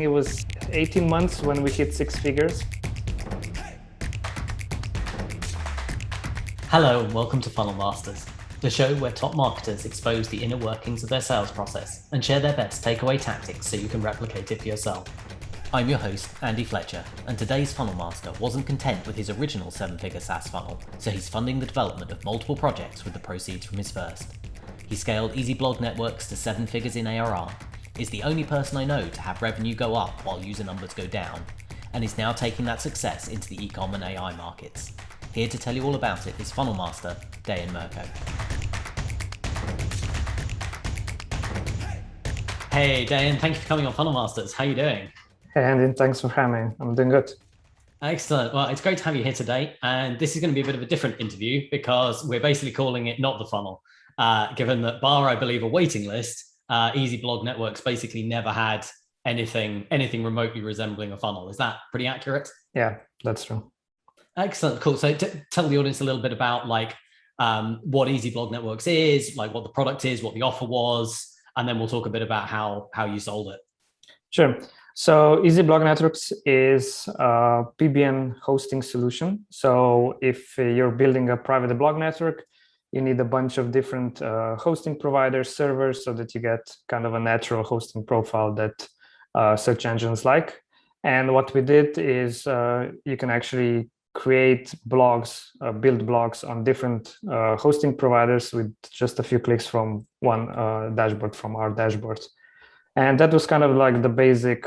It was 18 months when we hit six figures. Hello and welcome to Funnel Masters, the show where top marketers expose the inner workings of their sales process and share their best takeaway tactics so you can replicate it for yourself. I'm your host, Andy Fletcher, and today's Funnel Master wasn't content with his original seven-figure SaaS funnel, so he's funding the development of multiple projects with the proceeds from his first. He scaled Easy Blog Networks to 7 figures in ARR, is the only person I know to have revenue go up while user numbers go down, and is now taking that success into the e-com and AI markets. Here to tell you all about it is Funnel Master, Dejan Murko. Hey Dejan, thank you for coming on Funnel Masters. How are you doing? Hey Andy, thanks for having me. I'm doing good. Excellent. Well, it's great to have you here today. And this is going to be a bit of a different interview because we're basically calling it Not the Funnel, given that bar, I believe, a waiting list, Easy Blog Networks basically never had anything remotely resembling a funnel. Is that pretty accurate? Yeah, that's true. Excellent. Cool. So tell the audience a little bit about what Easy Blog Networks is, like what the product is, what the offer was, and then we'll talk a bit about how you sold it. Sure. So Easy Blog Networks is a PBN hosting solution. So if you're building a private blog network, you need a bunch of different hosting providers, servers, so that you get kind of a natural hosting profile that search engines like. And what we did is you can actually create blogs, build blogs on different hosting providers with just a few clicks from one dashboard, from our dashboard. And that was kind of like the basic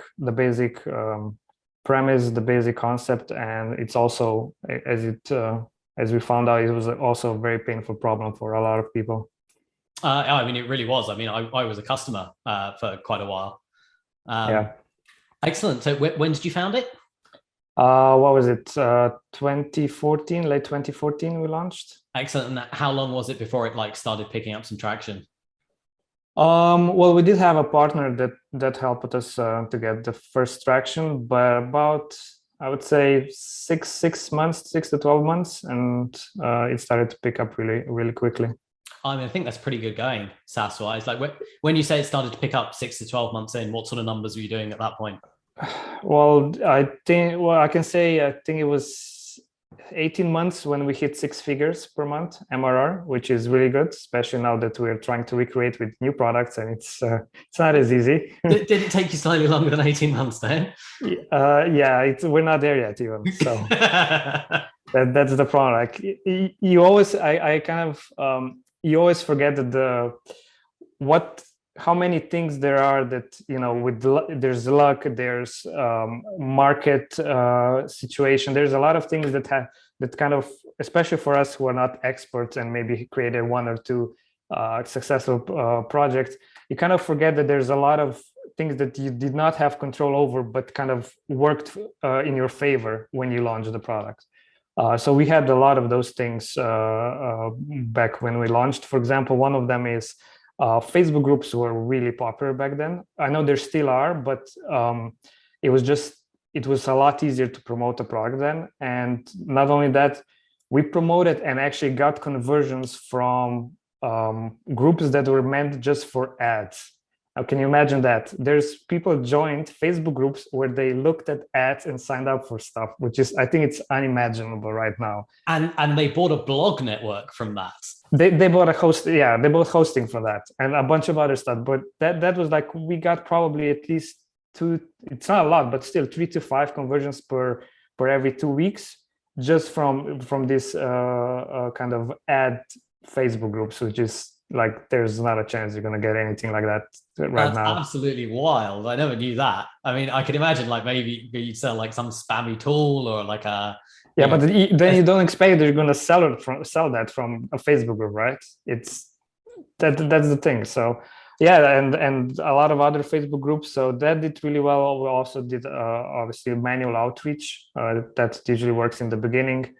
premise, the basic concept. And it's also, as we found out, it was also a very painful problem for a lot of people. I mean, it really was. I mean, I was a customer for quite a while. Yeah. Excellent. So when did you found it? What was it? 2014, late 2014, we launched. Excellent. And how long was it before it started picking up some traction? Well, we did have a partner that helped us to get the first traction, but about, I would say, six to 12 months, and it started to pick up really quickly. I mean, I think that's pretty good going SaaS wise. Like when you say it started to pick up 6 to 12 months in, what sort of numbers were you doing at that point? Well, I think it was 18 months when we hit six figures per month MRR, which is really good, especially now that we're trying to recreate with new products, and it's not as easy. Did it take you slightly longer than 18 months then? Yeah, we're not there yet even. So that's the problem. Like you always, I kind of you always forget that how many things there are that, there's luck, there's market situation, there's a lot of things that kind of, especially for us who are not experts and maybe created one or two successful projects, you kind of forget that there's a lot of things that you did not have control over but kind of worked in your favor when you launched the product. So we had a lot of those things back when we launched. For example, one of them is Facebook groups were really popular back then. I know there still are, but it was a lot easier to promote a product then. And not only that, we promoted and actually got conversions from groups that were meant just for ads. Now, can you imagine that? There's people joined Facebook groups where they looked at ads and signed up for stuff, which is, I think it's unimaginable right now. And they bought a blog network from that. They bought a host, yeah, they bought hosting for that and a bunch of other stuff. But that was like, we got probably at least it's not a lot, but still 3 to 5 conversions per every 2 weeks, just from this kind of ad Facebook groups, which is like, there's not a chance you're going to get anything like that right now. That's absolutely wild. I never knew that. I mean, I could imagine like maybe you'd sell like some spammy tool or like a, yeah, but then you don't expect that you're going to sell that from a Facebook group, right? That's the thing. So yeah, and a lot of other Facebook groups. So that did really well. We also did obviously manual outreach. That usually works in the beginning.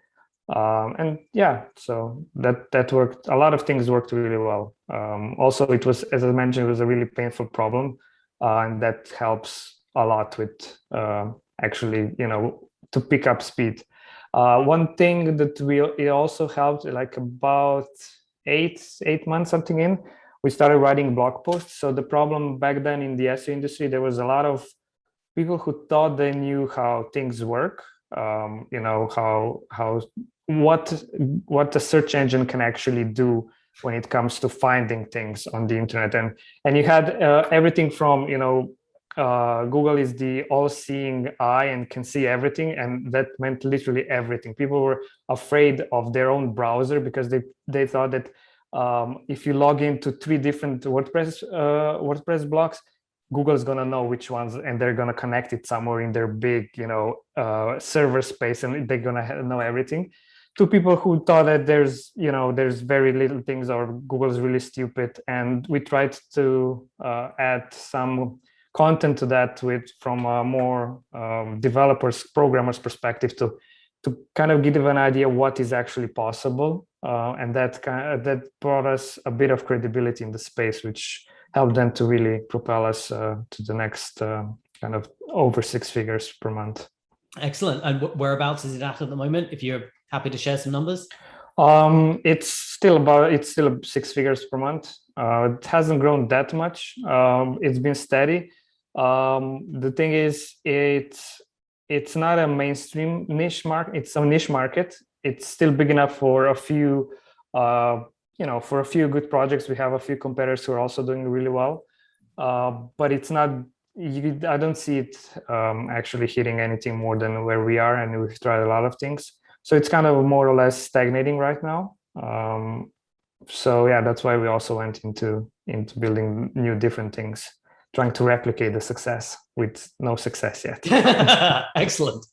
And yeah, so that worked. A lot of things worked really well. Also, it was, as I mentioned, it was a really painful problem, and that helps a lot with actually, to pick up speed. One thing that it also helped, like about eight months something in, we started writing blog posts. So the problem back then in the SEO industry, there was a lot of people who thought they knew how things work, you know, how what the search engine can actually do when it comes to finding things on the internet. And you had everything from, you know, Google is the all-seeing eye and can see everything, and that meant literally everything. People were afraid of their own browser because they thought that if you log into 3 different WordPress blocks, Google's gonna know which ones, and they're gonna connect it somewhere in their big, you know, server space, and they're gonna know everything. To people who thought that there's, you know, there's very little things, or Google's really stupid, and we tried to add some content to that from a more developers, programmers perspective to kind of give an idea what is actually possible, and that brought us a bit of credibility in the space, which helped them to really propel us to the next kind of over 6 figures per month. Excellent. And whereabouts is it at the moment, if you're happy to share some numbers? It's still 6 figures per month. It hasn't grown that much. It's been steady. The thing is, it's not a mainstream niche market. It's a niche market. It's still big enough for a few, you know, for a few good projects. We have a few competitors who are also doing really well, but it's not. I don't see it actually hitting anything more than where we are, and we've tried a lot of things. So it's kind of more or less stagnating right now. So yeah, that's why we also went into building new different things, trying to replicate the success with no success yet. Excellent.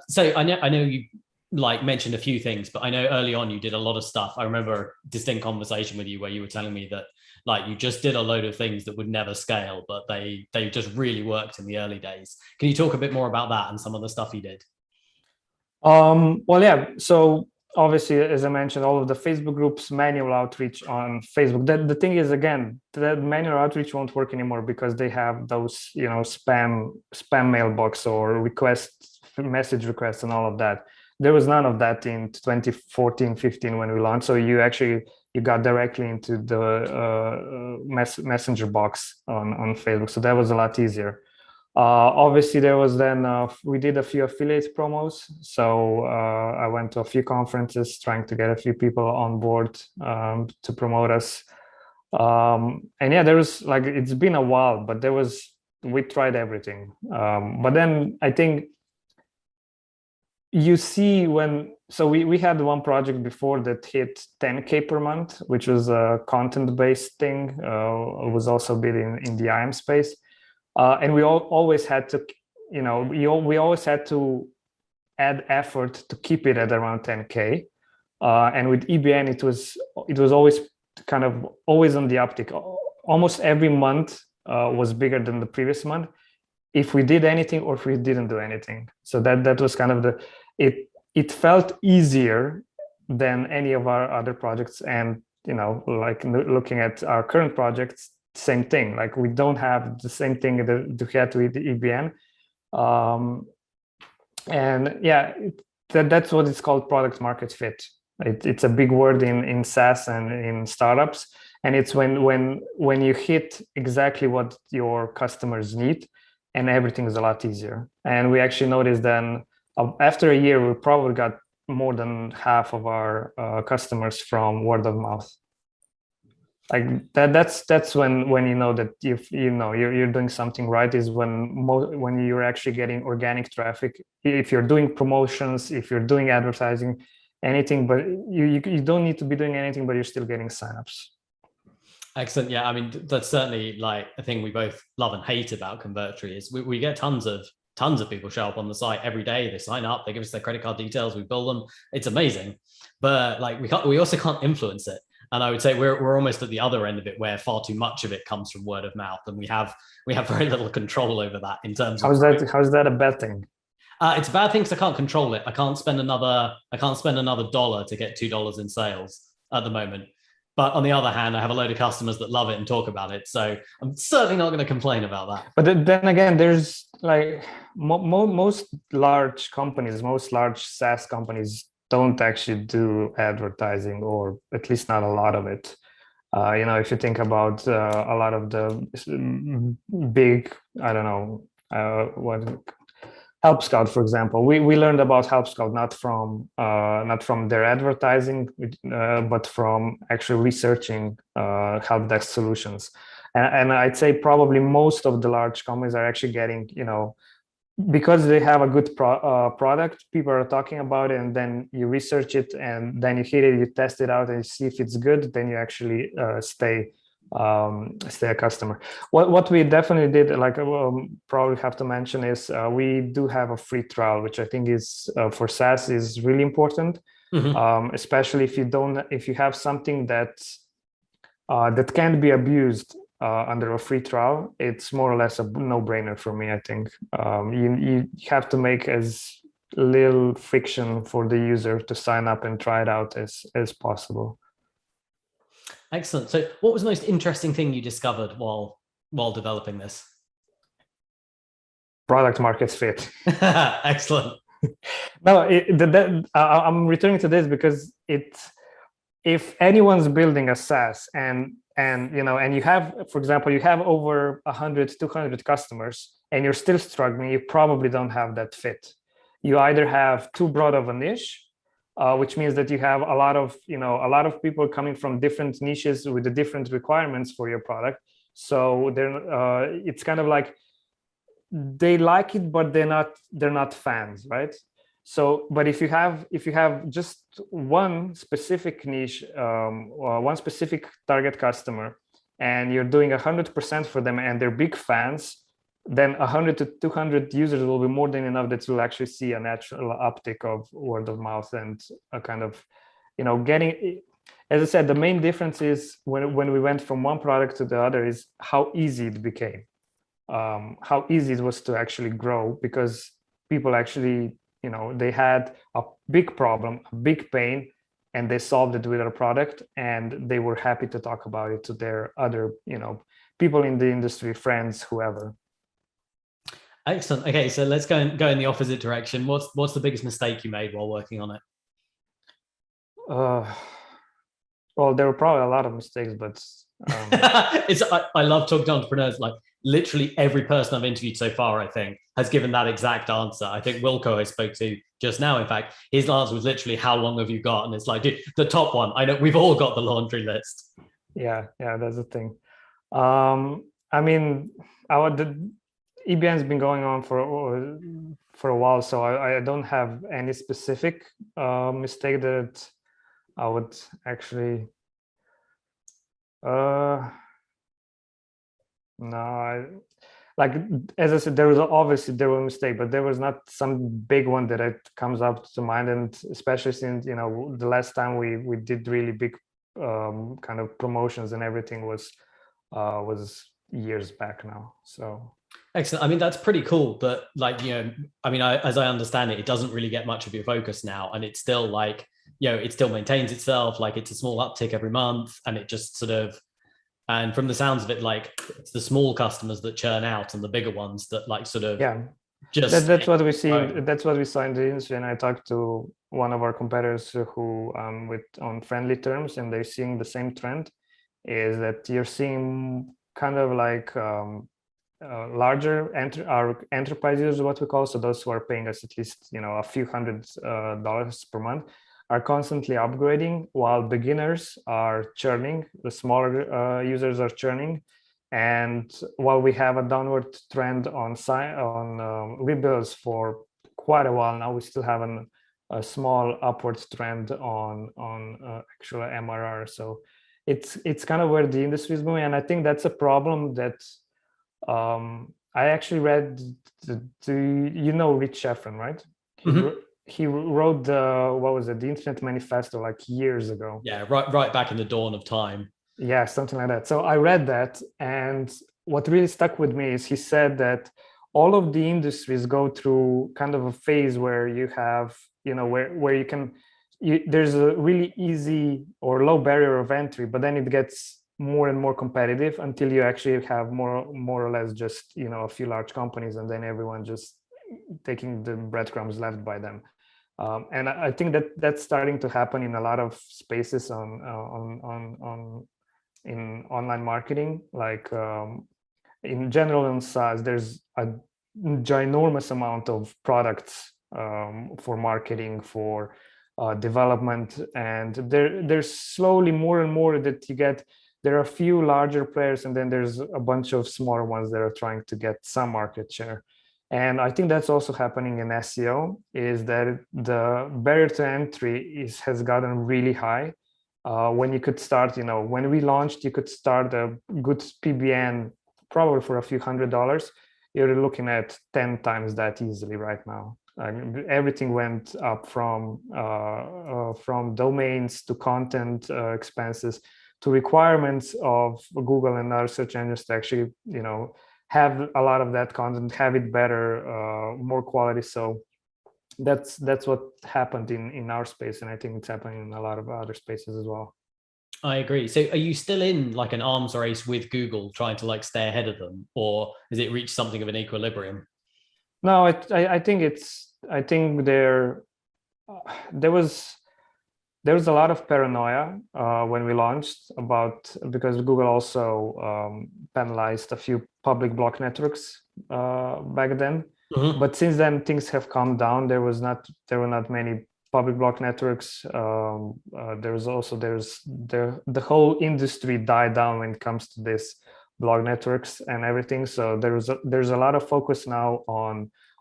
So I know you like mentioned a few things, but I know early on you did a lot of stuff. I remember a distinct conversation with you where you were telling me that like you just did a load of things that would never scale, but they just really worked in the early days. Can you talk a bit more about that and some of the stuff you did? Well, yeah. So obviously, as I mentioned, all of the Facebook groups, manual outreach on Facebook. The thing is, again, that manual outreach won't work anymore because they have those, you know, spam mailbox or message requests and all of that. There was none of that in 2014, 15 when we launched. So you got directly into the messenger box on Facebook. So that was a lot easier. Obviously, there was then we did a few affiliate promos. So I went to a few conferences trying to get a few people on board to promote us. And yeah, there was like, it's been a while, but we tried everything. But then I think you see so we had one project before that hit 10K per month, which was a content-based thing. It was also big in the IM space. And we always had to, you know, we always had to add effort to keep it at around 10K. And with EBN, it was always kind of always on the uptick. Almost every month was bigger than the previous month, if we did anything or if we didn't do anything. So that was kind of it felt easier than any of our other projects. And, you know, like looking at our current projects, same thing. Like we don't have the same thing that we had with the EBN. And yeah, that's what it's called, product market fit. It's a big word in SaaS and in startups. And it's when you hit exactly what your customers need, and everything is a lot easier. And we actually noticed then after a year, we probably got more than half of our customers from word of mouth. Like that's when you know that if you know you're doing something right, is when you're actually getting organic traffic. If you're doing promotions, if you're doing advertising, anything, but you don't need to be doing anything, but you're still getting signups. Excellent. Yeah, I mean, that's certainly like a thing we both love and hate about Convertri is we get tons of people show up on the site every day. They sign up, they give us their credit card details, we bill them. It's amazing, but like we also can't influence it. And I would say we're almost at the other end of it, where far too much of it comes from word of mouth, and we have very little control over that in terms of. How's that a bad thing? It's a bad thing because I can't control it. I can't spend another dollar to get $2 in sales at the moment. But on the other hand, I have a load of customers that love it and talk about it. So I'm certainly not going to complain about that. But then again, there's like most large companies, most large SaaS companies don't actually do advertising, or at least not a lot of it. You know, if you think about a lot of the big, I don't know, what Help Scout, for example. We learned about Help Scout not from their advertising, but from actually researching help desk solutions. And I'd say probably most of the large companies are actually getting, because they have a good product, people are talking about it, and then you research it, and then you hit it, you test it out, and you see if it's good, then you actually stay a customer. What we definitely did, like probably have to mention, is we do have a free trial, which I think is for SaaS is really important, especially if you have something that can't be abused under a free trial. It's more or less a no-brainer for me. I think you have to make as little friction for the user to sign up and try it out as possible. Excellent. So what was the most interesting thing you discovered while developing this? Product market fit. Excellent. No, I'm returning to this because if anyone's building a SaaS and you have, for example, you have over 100, 200 customers and you're still struggling, you probably don't have that fit. You either have too broad of a niche, which means that you have a lot of people coming from different niches with the different requirements for your product. So it's kind of like they like it, but they're not fans, right? So, but if you have just one specific niche, or one specific target customer, and you're doing 100% for them, and they're big fans, then 100 to 200 users will be more than enough that will actually see a natural uptick of word of mouth and a kind of, getting. As I said, the main difference is when we went from one product to the other is how easy it became, how easy it was to actually grow, because people actually, they had a big problem, a big pain, and they solved it with our product, and they were happy to talk about it to their other, people in the industry, friends, whoever. Excellent. Okay, so let's go in the opposite direction. What's the biggest mistake you made while working on it? Well, there were probably a lot of mistakes, but I love talking to entrepreneurs. Like literally every person I've interviewed so far, I think, has given that exact answer. I think Wilco I spoke to just now, in fact, his answer was literally, "How long have you got?" And it's like, dude, the top one. I know we've all got the laundry list. Yeah, that's the thing. I mean, the EBN's been going on for a while, so I don't have any specific mistake that I would actually. No, like as I said, there was a mistake, but there was not some big one that it comes up to mind, and especially since the last time we did really big kind of promotions and everything was years back now. So excellent. I mean, that's pretty cool. But like, I mean, as I understand it, it doesn't really get much of your focus now, and it's still like, it still maintains itself. Like it's a small uptick every month, and it just sort of. And from the sounds of it, like it's the small customers that churn out, and the bigger ones that like sort of just that's what we see. Right. That's what we saw in the industry. And I talked to one of our competitors who on friendly terms, and they're seeing the same trend. Is that you're seeing kind of like larger our enterprise users, what we call, so those who are paying us at least a few $100s per month, are constantly upgrading, while beginners are churning. The smaller users are churning, and while we have a downward trend on rebuilds for quite a while now, we still have a small upward trend on actual MRR. So it's kind of where the industry is moving, and I think that's a problem that I actually read. Rich Sheffrin, right? He wrote the Internet Manifesto like years ago. Yeah, right back in the dawn of time. Yeah, something like that. So I read that, and what really stuck with me is he said that all of the industries go through kind of a phase where you have, where you can, there's a really easy or low barrier of entry, but then it gets more and more competitive until you actually have more or less just, a few large companies, and then everyone just taking the breadcrumbs left by them. And I think that's starting to happen in a lot of spaces in online marketing. Like in general in SaaS, there's a ginormous amount of products for marketing, for development, and there's slowly more and more that you get. There are a few larger players, and then there's a bunch of smaller ones that are trying to get some market share. And I think that's also happening in SEO, is that the barrier to entry has gotten really high. When you could start, when we launched, you could start a good PBN probably for a few $100s. You're looking at 10 times that easily right now. Everything went up from domains to content expenses to requirements of Google and other search engines to actually, have a lot of that content, have it better, more quality. So that's what happened in our space, and I think it's happening in a lot of other spaces as well. I agree. So are you still in like an arms race with Google trying to like stay ahead of them, or has it reached something of an equilibrium? No, I think there was a lot of paranoia when we launched because Google also penalized a few public block networks back then. Mm-hmm. But since then, things have calmed down. There were not many public block networks. There's the whole industry died down when it comes to this blog networks and everything. So there's a lot of focus now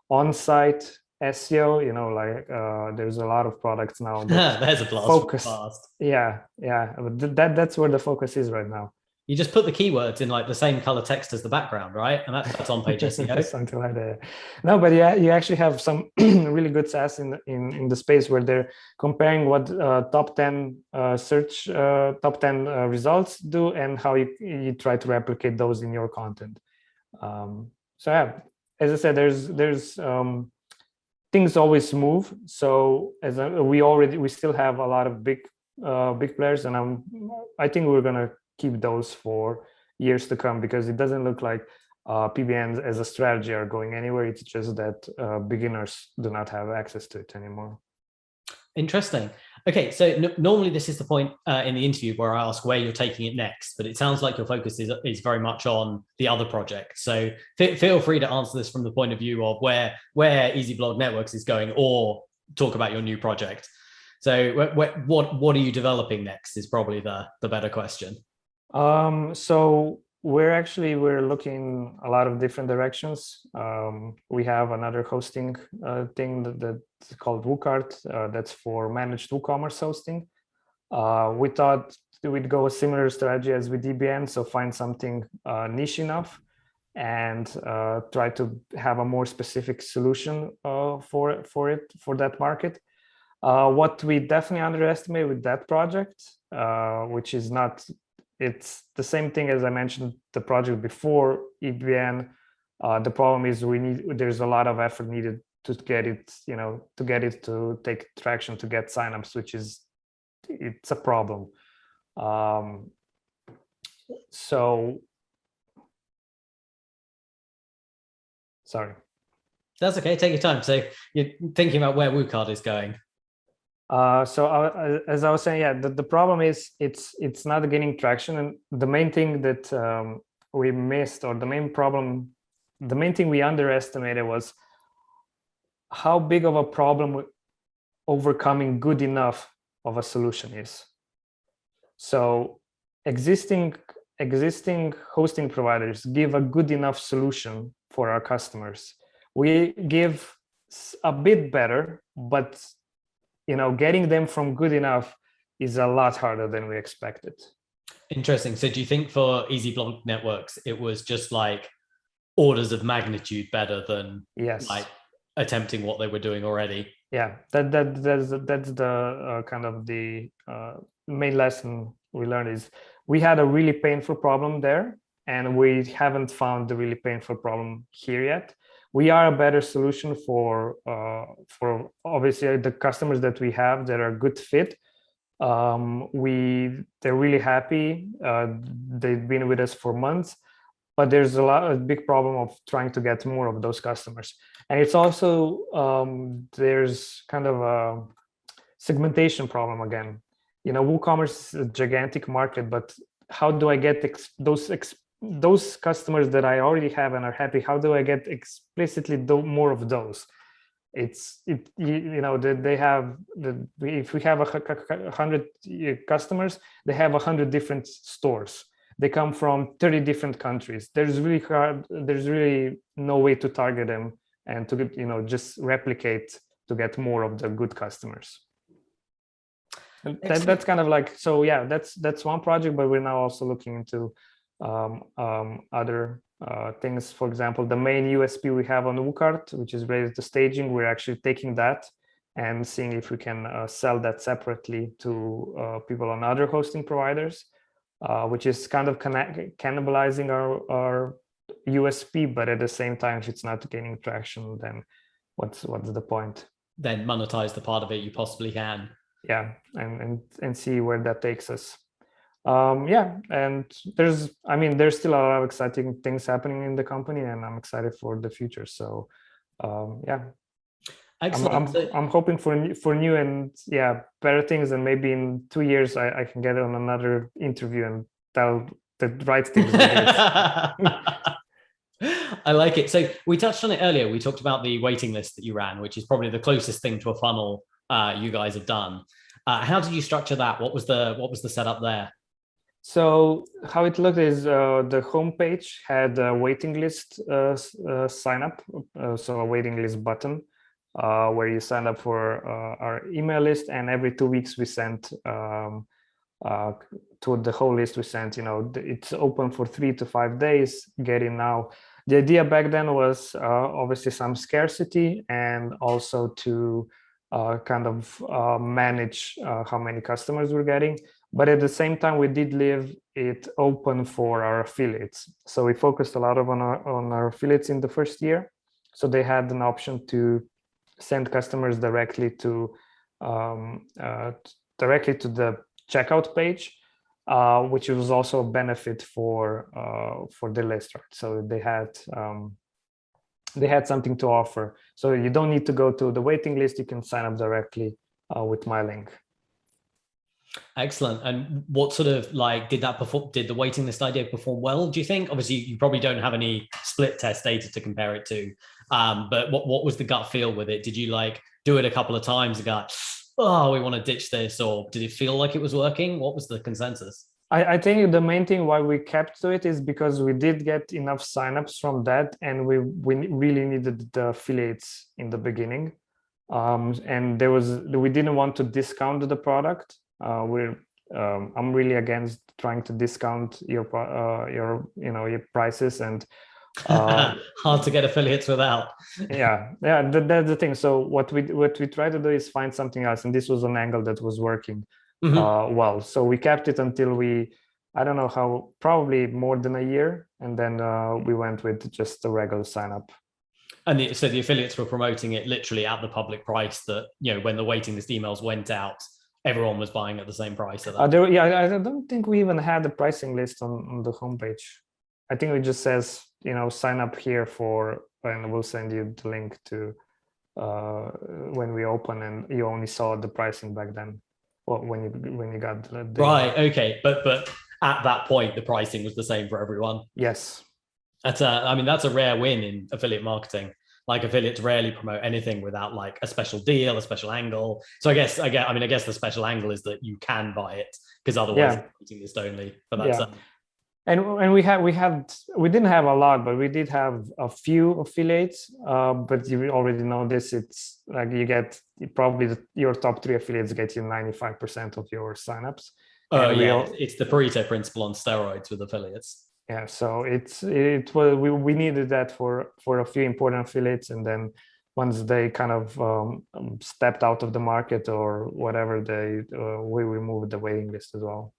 on-site SEO. There's a lot of products now that There's a blast focus. fast. Yeah. That's where the focus is right now. You just put the keywords in like the same color text as the background, right? And that's on page SEO. Something like that. No, but yeah, you actually have some really good SaaS in the space where they're comparing what top 10 top 10 results do and how you try to replicate those in your content. So yeah, as I said, there's things always move. So we still have a lot of big players, and I think we're gonna keep those for years to come, because it doesn't look like PBNs as a strategy are going anywhere. It's just that beginners do not have access to it anymore. Interesting. Okay, so normally this is the point in the interview where I ask where you're taking it next, but it sounds like your focus is very much on the other project. So feel free to answer this from the point of view of where Easy Blog Networks is going, or talk about your new project. So what are you developing next is probably the better question. So we're looking a lot of different directions. We have another hosting thing that's called WooCart. That's for managed WooCommerce hosting. We thought we'd go a similar strategy as with DBN, so find something niche enough and try to have a more specific solution for that market. What we definitely underestimate with that project, which is not. It's the same thing as I mentioned the project before EBN. The problem is there's a lot of effort needed to get it, to take traction, to get signups, it's a problem. So sorry. That's okay. Take your time. So you're thinking about where WooCard is going. As I was saying, yeah, the problem is it's not gaining traction, and the main thing that we missed, or the main thing we underestimated, was how big of a problem overcoming good enough of a solution is. So existing hosting providers give a good enough solution for our customers. We give a bit better, but getting them from good enough is a lot harder than we expected. Interesting. So do you think for Easy Blog Networks, it was just like orders of magnitude better than like attempting what they were doing already? Yeah, that's the kind of the main lesson we learned, is we had a really painful problem there, and we haven't found the really painful problem here yet. We are a better solution for obviously the customers that we have that are a good fit. They're really happy. They've been with us for months, but there's a big problem of trying to get more of those customers. And it's also there's kind of a segmentation problem again. WooCommerce is a gigantic market, but how do I get those those customers that I already have and are happy, how do I get explicitly more of those? They have if we have 100 customers, they have 100 different stores. They come from 30 different countries. There's really no way to target them and to just replicate to get more of the good customers. And that's kind of like, so yeah, that's one project, but we're now also looking into other things. For example, the main USP we have on WooCart, which is related to staging, we're actually taking that and seeing if we can sell that separately to people on other hosting providers, which is kind of cannibalizing our USP, but at the same time, if it's not gaining traction, then what's the point? Then monetize the part of it you possibly can. Yeah, and see where that takes us. And there's still a lot of exciting things happening in the company, and I'm excited for the future. So yeah, excellent. I'm hoping for new and better things, and maybe in 2 years I can get on another interview and tell the right things. I like it. So we touched on it earlier. We talked about the waiting list that you ran, which is probably the closest thing to a funnel you guys have done. How did you structure that? What was the setup there? So how it looked is the homepage had a waiting list sign up, so a waiting list button where you sign up for our email list, and every 2 weeks we sent to the whole list. We sent, it's open for 3 to 5 days. Get in now. The idea back then was obviously some scarcity, and also to kind of manage how many customers we're getting. But at the same time, we did leave it open for our affiliates. So we focused a lot on our affiliates in the first year. So they had an option to send customers directly to the checkout page, which was also a benefit for the list, right? So they had something to offer. So you don't need to go to the waiting list. You can sign up directly with my link. Excellent. And what sort of did the waiting list idea perform well, do you think? Obviously, you probably don't have any split test data to compare it to. But what was the gut feel with it? Did you do it a couple of times and go, oh, we want to ditch this? Or did it feel like it was working? What was the consensus? I think the main thing why we kept to it is because we did get enough signups from that, and we really needed the affiliates in the beginning. And we didn't want to discount the product. I'm really against trying to discount your prices, and hard to get affiliates without. That's the thing. So what we try to do is find something else, and this was an angle that was working well. So we kept it until I don't know how, probably more than a year, and then we went with just the regular sign up. And so the affiliates were promoting it literally at the public price that, when the waiting list emails went out, everyone was buying at the same price. I don't think we even had the pricing list on the homepage. I think it just says, sign up here and we'll send you the link to when we open, and you only saw the pricing back then. Well, when you got the right, okay, but at that point the pricing was the same for everyone. Yes, that's a rare win in affiliate marketing. Affiliates rarely promote anything without a special deal, a special angle. So I guess the special angle is that you can buy it, because otherwise it's waiting list only. But that's and we didn't have a lot, but we did have a few affiliates. But you already know this. It's you get probably your top 3 affiliates get you 95% of your signups. It's the Pareto principle on steroids with affiliates. Yeah, so we needed that for a few important affiliates, and then once they kind of stepped out of the market or whatever, we removed the waiting list as well.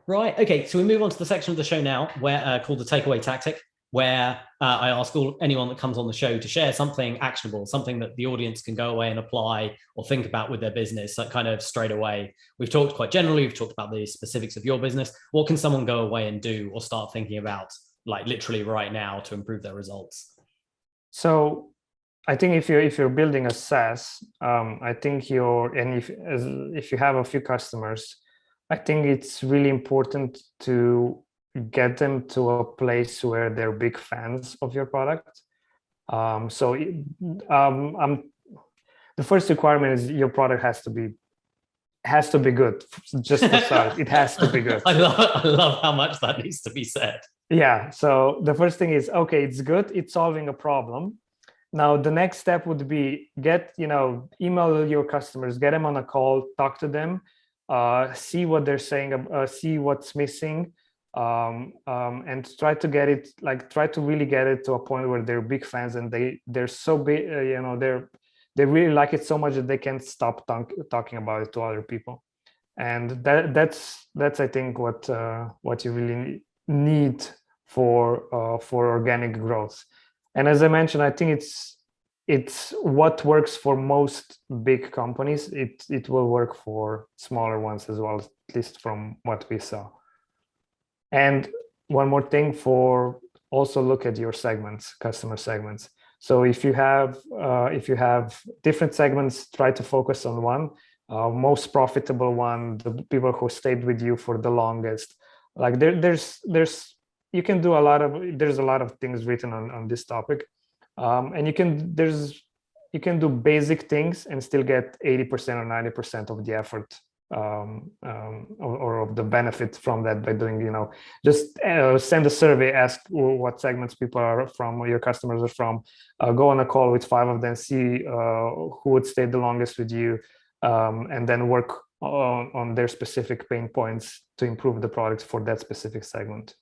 Right. Okay. So we move on to the section of the show now, where called the takeaway tactic, where I ask anyone that comes on the show to share something actionable, something that the audience can go away and apply or think about with their business, kind of straight away. We've talked quite generally. We've talked about the specifics of your business. What can someone go away and do or start thinking about, literally right now, to improve their results? So I think if you're building a SaaS, I think if you have a few customers, I think it's really important to get them to a place where they're big fans of your product. The first requirement is your product has to be good. Just to start, it has to be good. I love how much that needs to be said. Yeah. So the first thing is, okay, it's good. It's solving a problem. Now the next step would be email your customers, get them on a call, talk to them, see what they're saying, see what's missing, and try to really get it to a point where they're big fans and they're so big, they really like it so much that they can't stop talking about it to other people. And that's I think what you really need for organic growth. And as I mentioned, I think it's what works for most big companies. It will work for smaller ones as well, at least from what we saw. And one more thing, also look at your segments, customer segments. So if you have different segments, try to focus on one, most profitable one, the people who stayed with you for the longest. Like there's you can do there's a lot of things written on this topic, and you can do basic things and still get 80% or 90% of the effort, or of the benefit from that by doing, just send a survey, ask what segments people are from, your customers are from, go on a call with 5 of them, see who would stay the longest with you, and then work on their specific pain points to improve the product for that specific segment.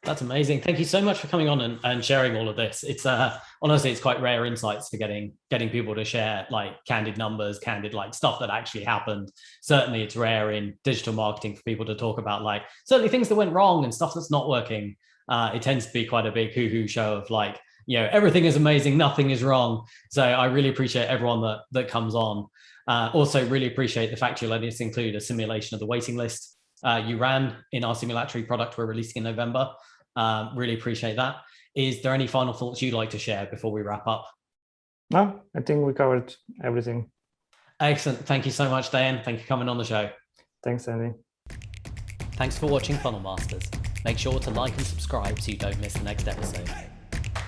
That's amazing. Thank you so much for coming on and sharing all of this. It's honestly, it's quite rare insights for getting people to share like candid numbers, candid like stuff that actually happened. Certainly it's rare in digital marketing for people to talk about like certainly things that went wrong and stuff that's not working. It tends to be quite a big hoo-hoo show of like, everything is amazing, nothing is wrong. So I really appreciate everyone that comes on. Also really appreciate the fact you let us include a simulation of the waiting list you ran in our simulatory product we're releasing in November. Really appreciate that. Is there any final thoughts you'd like to share before we wrap up? No, I think we covered everything. Excellent. Thank you so much, Dejan. Thank you for coming on the show. Thanks, Andy. Thanks for watching Funnel Masters. Make sure to like and subscribe so you don't miss the next episode.